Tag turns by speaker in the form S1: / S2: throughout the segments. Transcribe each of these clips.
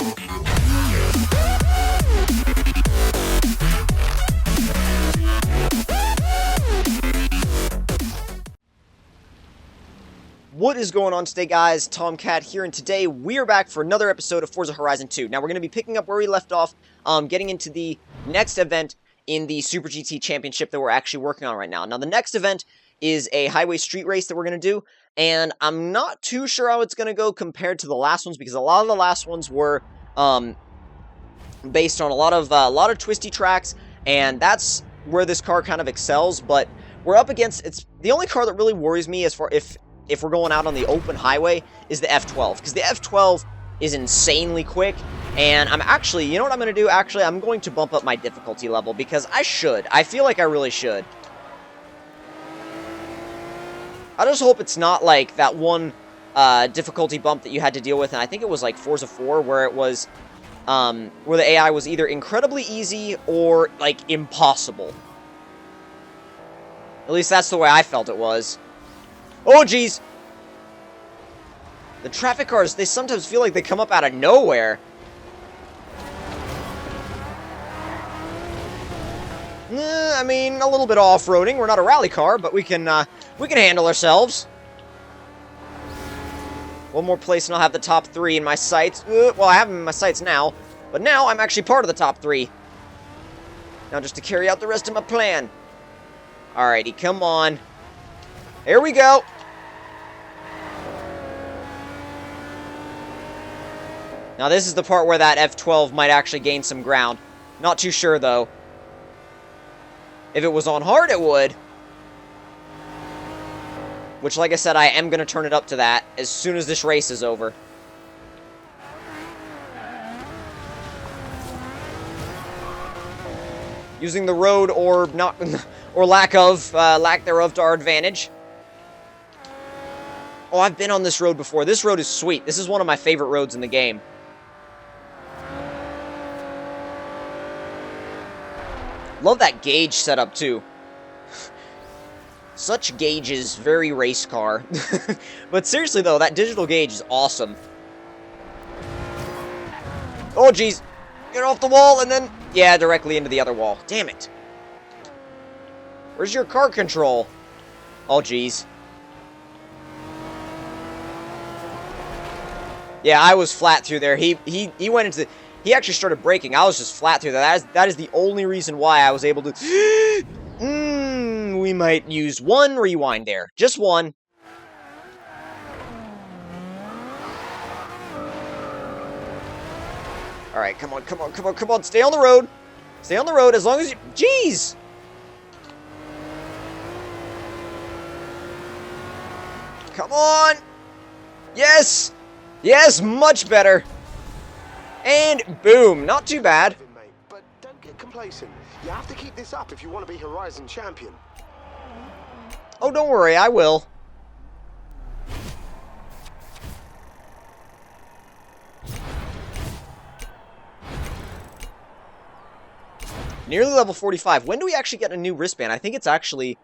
S1: What is going on today, guys? Tomcat here, and today we are back for another episode of Forza Horizon 2. Now, we're going to be picking up where we left off, getting into the next event in the Super GT Championship that we're actually working on right now. Now, the next event is a highway street race that we're going to do, and I'm not too sure how it's going to go compared to the last ones, because a lot of the last ones were based on a lot of twisty tracks, and that's where this car kind of excels. But we're up against, it's the only car that really worries me as far if we're going out on the open highway is the F12, because the F12 is insanely quick, and I'm actually, you know what I'm going to do? Actually, I'm going to bump up my difficulty level, because I should. I feel like I really should. I just hope it's not like that one difficulty bump that you had to deal with, and I think it was like Forza 4, where it was, where the AI was either incredibly easy or, like, impossible. At least that's the way I felt it was. Oh, jeez! The traffic cars, they sometimes feel like they come up out of nowhere. I mean, a little bit of off-roading. We're not a rally car, but we can handle ourselves. One more place and I'll have the top 3 in my sights. Well, I have them in my sights now, but now I'm actually part of the top 3. Now just to carry out the rest of my plan. Alrighty, come on. Here we go. Now this is the part where that F12 might actually gain some ground. Not too sure though. If it was on hard, it would. Which, like I said, I am going to turn it up to that as soon as this race is over. Using the road or not, or lack thereof to our advantage. Oh, I've been on this road before. This road is sweet. This is one of my favorite roads in the game. Love that gauge setup, too. Such gauges, very race car. But seriously, though, that digital gauge is awesome. Oh, jeez. Get off the wall, and then... yeah, directly into the other wall. Damn it. Where's your car control? Oh, jeez. Yeah, I was flat through there. He went into... he actually started braking. I was just flat through there. That is the only reason why I was able to... we might use one rewind there. Just one. Alright, come on, come on, come on, come on. Stay on the road. Stay on the road as long as you... jeez! Come on! Yes! Yes, much better. And boom, not too bad.
S2: But don't get complacent. You have to keep this up if you want to be Horizon champion.
S1: Oh, don't worry, I will. Nearly level 45. When do we actually get a new wristband? I think it's actually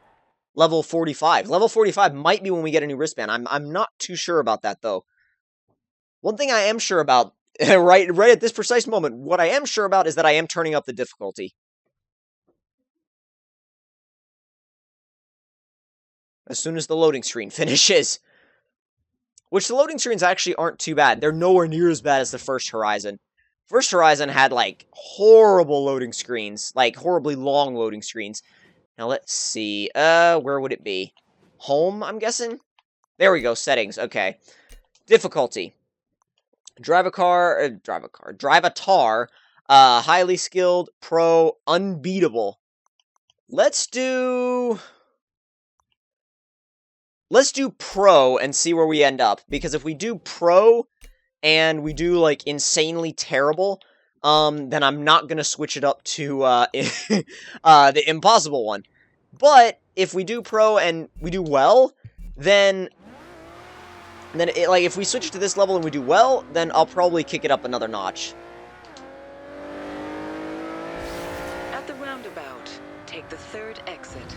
S1: level 45. Level 45 might be when we get a new wristband. I'm not too sure about that, though. One thing I am sure about, right at this precise moment, what I am sure about is that I am turning up the difficulty. As soon as the loading screen finishes. Which the loading screens actually aren't too bad. They're nowhere near as bad as the first Horizon. First Horizon had, like, horrible loading screens. Like, horribly long loading screens. Now, let's see. Where would it be? Home, I'm guessing? There we go, settings. Okay. Difficulty. Drive a tar. Highly skilled, pro, unbeatable. Let's do pro and see where we end up. Because if we do pro and we do, like, insanely terrible, then I'm not gonna switch it up to, the impossible one. But if we do pro and we do well, then like, if we switch to this level and we do well, then I'll probably kick it up another notch.
S3: At the roundabout, take the 3rd exit.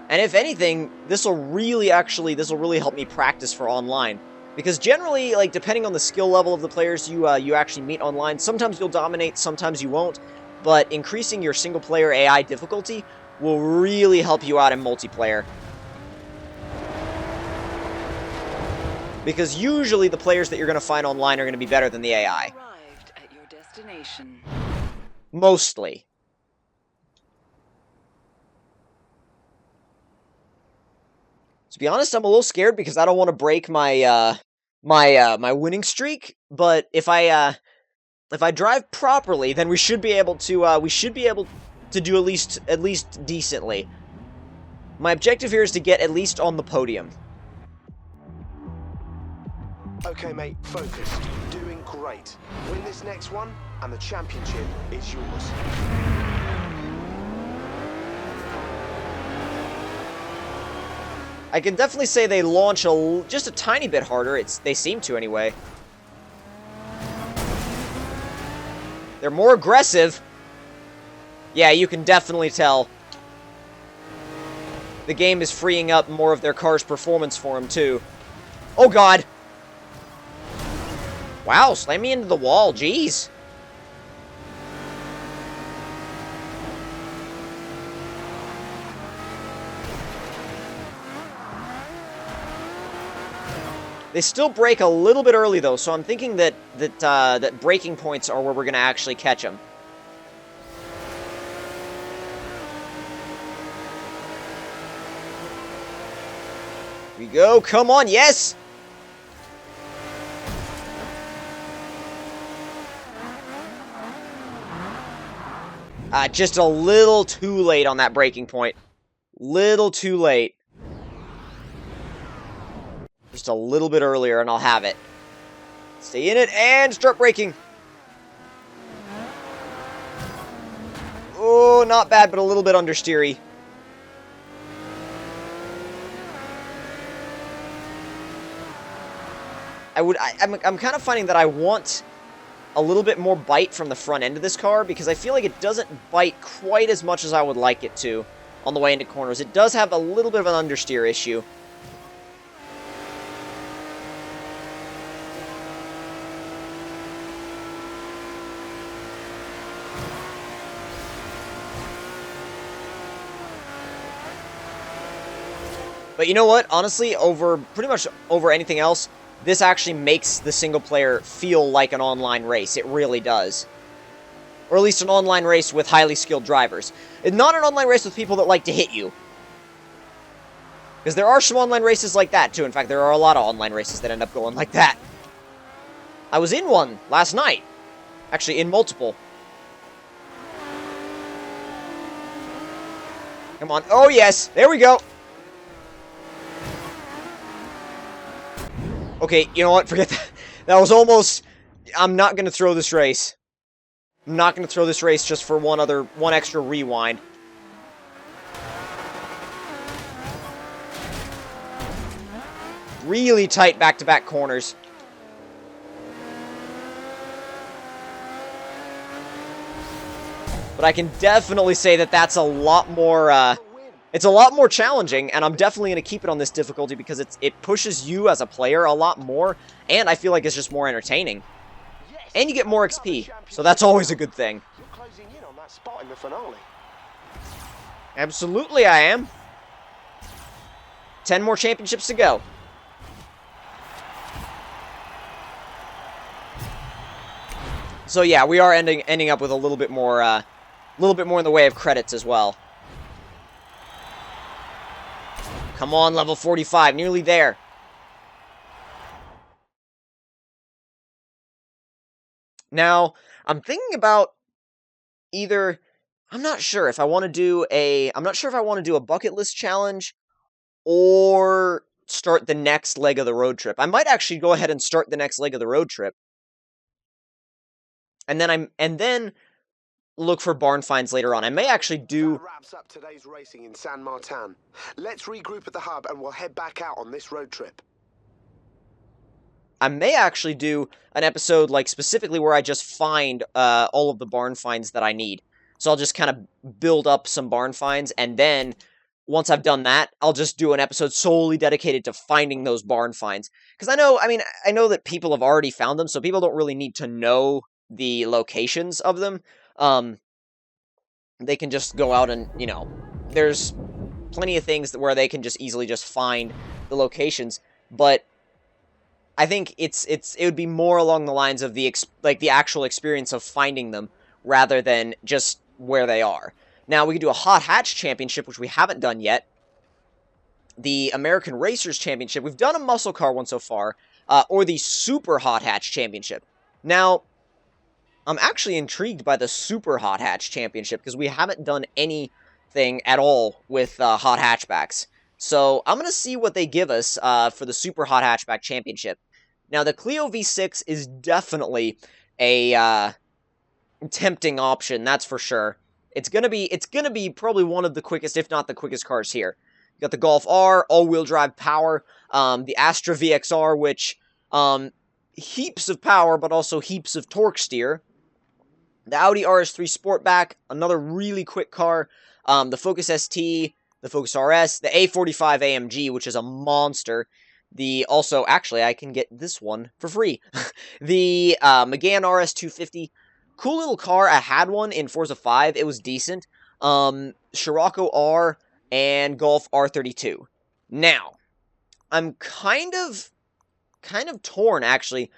S1: And if anything, this will really help me practice for online. Because generally, like, depending on the skill level of the players you actually meet online, sometimes you'll dominate, sometimes you won't, but increasing your single-player AI difficulty will really help you out in multiplayer. Because usually the players that you're going to find online are going to be better than the AI.
S3: Arrived at your destination.
S1: Mostly. To be honest, I'm a little scared because I don't want to break my my winning streak. But if I drive properly, then we should be able to do at least decently. My objective here is to get at least on the podium.
S2: Okay, mate, focused. Doing great. Win this next one, and the championship is yours.
S1: I can definitely say they launch just a tiny bit harder. They seem to anyway. They're more aggressive. Yeah, you can definitely tell. The game is freeing up more of their car's performance for them, too. Oh, God. Wow, slam me into the wall. Jeez. They still brake a little bit early, though, so I'm thinking that braking points are where we're going to actually catch them. Here we go. Come on. Yes! Just a little too late on that braking point. Little too late. Just a little bit earlier, and I'll have it. Stay in it, and start braking. Oh, not bad, but a little bit understeery. I'm kind of finding that I want a little bit more bite from the front end of this car, because I feel like it doesn't bite quite as much as I would like it to on the way into corners. It does have a little bit of an understeer issue. But you know what? Honestly, pretty much over anything else, this actually makes the single player feel like an online race. It really does. Or at least an online race with highly skilled drivers. And not an online race with people that like to hit you. Because there are some online races like that, too. In fact, there are a lot of online races that end up going like that. I was in one last night. Actually, in multiple. Come on. Oh, yes. There we go. Okay, you know what? Forget that. That was almost... I'm not going to throw this race. I'm not going to throw this race just for one extra rewind. Really tight back-to-back corners. But I can definitely say that that's a lot more... It's a lot more challenging, and I'm definitely going to keep it on this difficulty because it pushes you as a player a lot more, and I feel like it's just more entertaining. And you get more XP, so that's always a good thing.
S2: You're closing in on that spot in the finale.
S1: Absolutely I am. 10 more championships to go. So yeah, we are ending up with a little bit more in the way of credits as well. Come on, level 45, nearly there. Now, I'm thinking about either... I'm not sure if I want to do a bucket list challenge or start the next leg of the road trip. I might actually go ahead and start the next leg of the road trip. And then look for barn finds later on. I may actually do...
S2: That wraps up today's racing in San Martin. Let's regroup at the hub and we'll head back out on this road trip.
S1: I may actually do an episode, like, specifically where I just find all of the barn finds that I need. So I'll just kind of build up some barn finds, and then once I've done that, I'll just do an episode solely dedicated to finding those barn finds. Because I know that people have already found them, so people don't really need to know the locations of them. They can just go out and, there's plenty of things where they can just easily just find the locations, but I think it would be more along the lines of the actual experience of finding them rather than just where they are. Now, we can do a Hot Hatch Championship, which we haven't done yet. The American Racers Championship. We've done a muscle car one so far. Or the Super Hot Hatch Championship. Now, I'm actually intrigued by the Super Hot Hatch Championship because we haven't done anything at all with hot hatchbacks. So, I'm going to see what they give us for the Super Hot Hatchback Championship. Now, the Clio V6 is definitely a tempting option, that's for sure. It's gonna be probably one of the quickest, if not the quickest cars here. You got the Golf R, all-wheel drive power, the Astra VXR, which heaps of power, but also heaps of torque steer. The Audi RS3 Sportback, another really quick car. The Focus ST, the Focus RS, the A45 AMG, which is a monster. Actually, I can get this one for free. The Megane RS250. Cool little car. I had one in Forza 5. It was decent. Scirocco R and Golf R32. Now, I'm kind of torn, actually,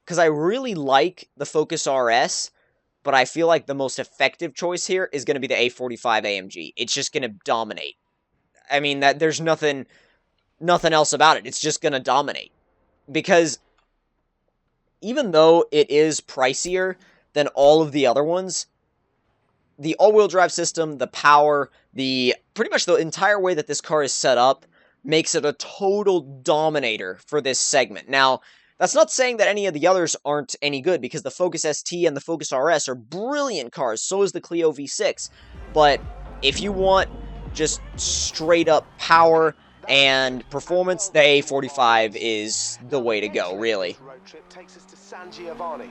S1: because I really like the Focus RS, but I feel like the most effective choice here is going to be the A45 AMG. It's just going to dominate. I mean, there's nothing else about it. It's just going to dominate. Because even though it is pricier than all of the other ones, the all-wheel drive system, the power, pretty much the entire way that this car is set up makes it a total dominator for this segment. Now, that's not saying that any of the others aren't any good, because the Focus ST and the Focus RS are brilliant cars, so is the Clio V6. But if you want just straight-up power and performance, the A45 is the way to go, really.
S2: Road trip takes us to San Giovanni.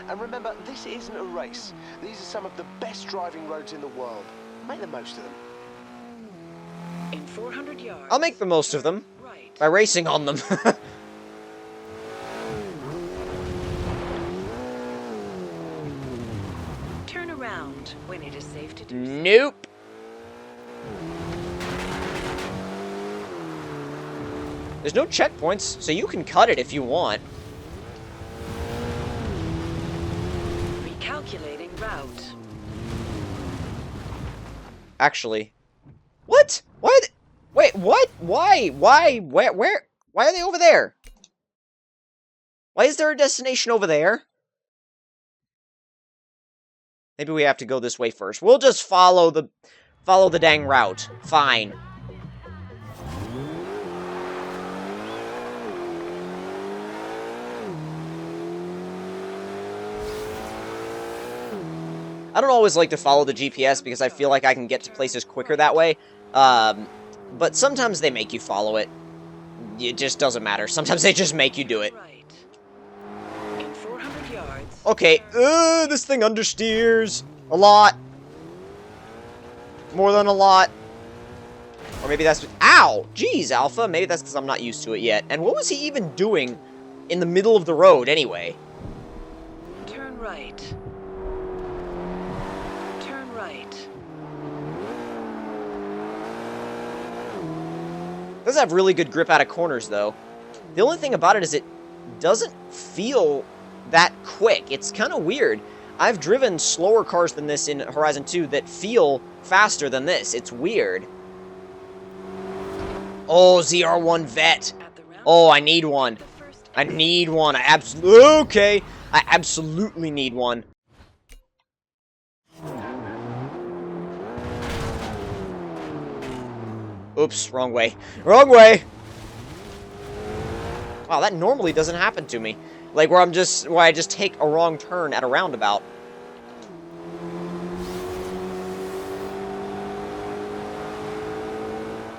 S2: And remember, this isn't a race. These are some of the best driving roads in the world. Make the most of them.
S3: In 400 yards.
S1: I'll make the most of them
S3: Right.
S1: by racing on them.
S3: Turn around when it is safe to do so.
S1: Nope. There's no checkpoints, so you can cut it if you want.
S3: Recalculating route.
S1: Actually. What? Why are they... Wait, what? Why? Where? Why are they over there? Why is there a destination over there? Maybe we have to go this way first. We'll just follow the dang route. Fine. I don't always like to follow the GPS because I feel like I can get to places quicker that way. But sometimes they make you follow it. It just doesn't matter. Sometimes they just make you do it.
S3: Right. In 400 yards.
S1: Okay, this thing understeers a lot. More than a lot. Or maybe that's... Ow! Jeez, Alpha. Maybe that's because I'm not used to it yet. And what was he even doing in the middle of the road, anyway?
S3: Turn right. Turn right.
S1: Does have really good grip out of corners, though. The only thing about it is it doesn't feel that quick. It's kind of weird. I've driven slower cars than this in Horizon 2 that feel faster than this. It's weird. Oh, ZR1 Vet. Oh, I need one. I need one. I absolutely need one. Oops, wrong way. Wrong way! Wow, that normally doesn't happen to me. Like, where I just take a wrong turn at a roundabout.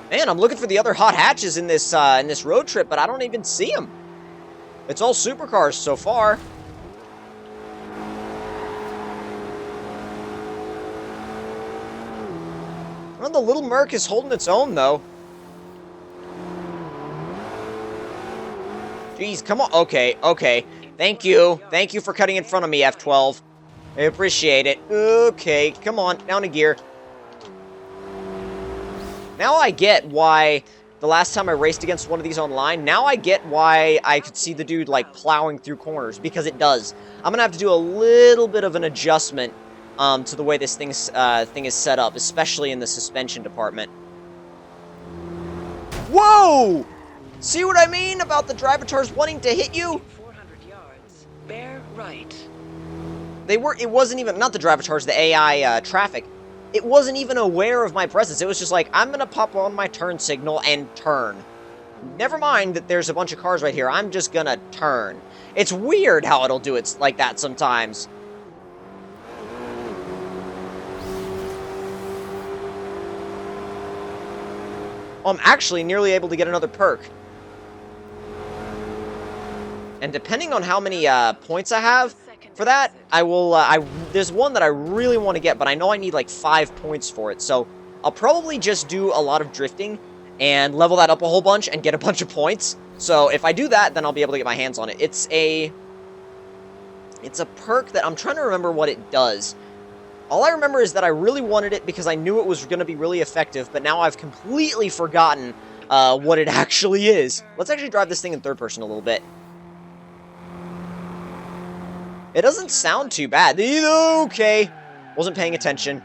S1: Man, I'm looking for the other hot hatches in this road trip, but I don't even see them. It's all supercars so far. Oh, the little Merc is holding its own, though. Jeez, come on. Okay, okay. Thank you. Thank you for cutting in front of me, F12. I appreciate it. Okay, come on. Down a gear. Now I get why the last time I raced against one of these online, now I get why I could see the dude, like, plowing through corners. Because it does. I'm going to have to do a little bit of an adjustment to the way this thing is set up, especially in the suspension department. Whoa! See what I mean about the drivatars wanting to hit you?
S3: 400 yards. Bear right.
S1: It wasn't even, not the drivatars, the AI traffic. It wasn't even aware of my presence. It was just like, I'm gonna pop on my turn signal and turn. Never mind that there's a bunch of cars right here. I'm just gonna turn. It's weird how it'll do it like that sometimes. I'm actually nearly able to get another perk. And depending on how many points I have for that, I will, there's one that I really want to get, but I know I need like 5 points for it. So I'll probably just do a lot of drifting and level that up a whole bunch and get a bunch of points. So if I do that, then I'll be able to get my hands on it. It's a perk that I'm trying to remember what it does. All I remember is that I really wanted it because I knew it was going to be really effective, but now I've completely forgotten what it actually is. Let's actually drive this thing in third person a little bit. It doesn't sound too bad. Okay. Wasn't paying attention.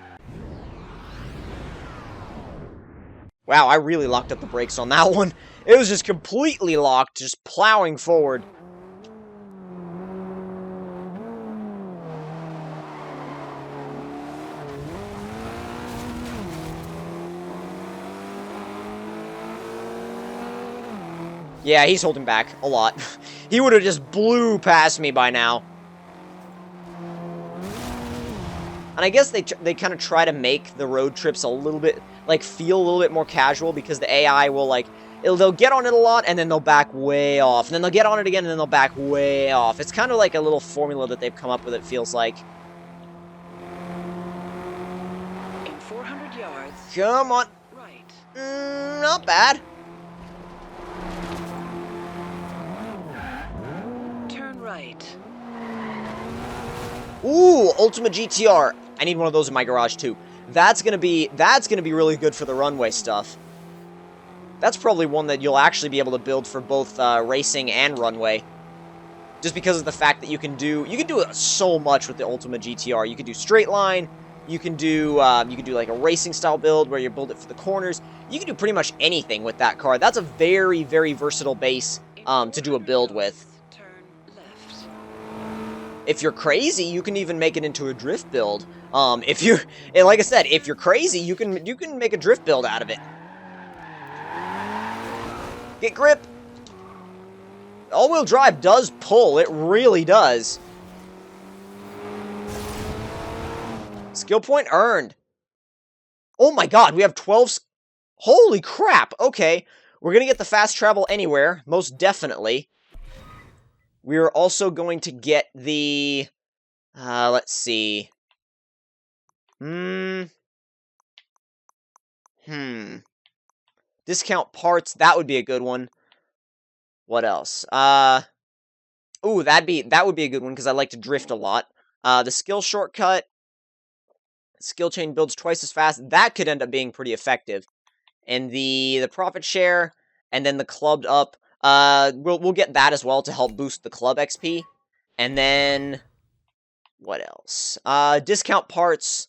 S1: Wow, I really locked up the brakes on that one. It was just completely locked, just plowing forward. Yeah, he's holding back a lot. He would have just blew past me by now. And I guess they kind of try to make the road trips a little bit, like, feel a little bit more casual, because the AI will, like, they'll get on it a lot, and then they'll back way off. And then they'll get on it again, and then they'll back way off. It's kind of like a little formula that they've come up with, it feels like.
S3: In 400 yards.
S1: Come on.
S3: Right.
S1: Not bad.
S3: Turn right.
S1: Ooh, Ultimate GTR. I need one of those in my garage too. That's gonna be really good for the runway stuff. That's probably one that you'll actually be able to build for both racing and runway. Just because of the fact that you can do so much with the Ultimate GTR. You can do straight line. You can do like a racing style build where you build it for the corners. You can do pretty much anything with that car. That's a very, very versatile base to do a build with.
S3: Turn left.
S1: If you're crazy, you can even make it into a drift build. Like I said, if you're crazy, you can make a drift build out of it. Get grip. All-wheel drive does pull. It really does. Skill point earned. Oh my god, we have 12... Holy crap! Okay, we're gonna get the fast travel anywhere, most definitely. We're also going to get the... let's see. Discount parts, that would be a good one. What else? Ooh, that would be a good one, because I like to drift a lot. The skill shortcut. Skill chain builds twice as fast. That could end up being pretty effective. And the profit share, and then the clubbed up. We'll get that as well to help boost the club XP. And then... what else? Discount parts.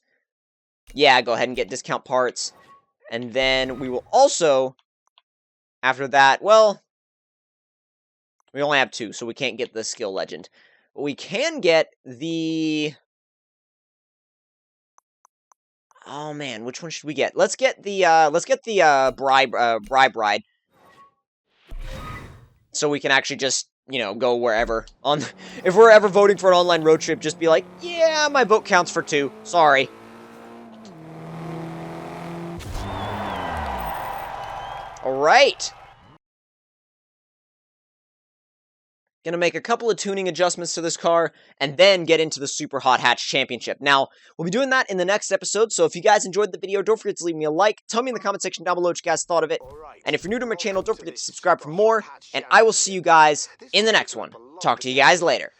S1: Yeah, go ahead and get discount parts. And then we will also, after that, well, we only have 2, so we can't get the skill legend. But we can get the... oh man, which one should we get? Let's get the bribe ride. So we can actually just, go wherever. If we're ever voting for an online road trip, just be like, yeah, my vote counts for 2. Sorry. Alright. Gonna make a couple of tuning adjustments to this car, and then get into the Super Hot Hatch Championship. Now, we'll be doing that in the next episode, so if you guys enjoyed the video, don't forget to leave me a like, tell me in the comment section down below what you guys thought of it, and if you're new to my channel, don't forget to subscribe for more, and I will see you guys in the next one. Talk to you guys later.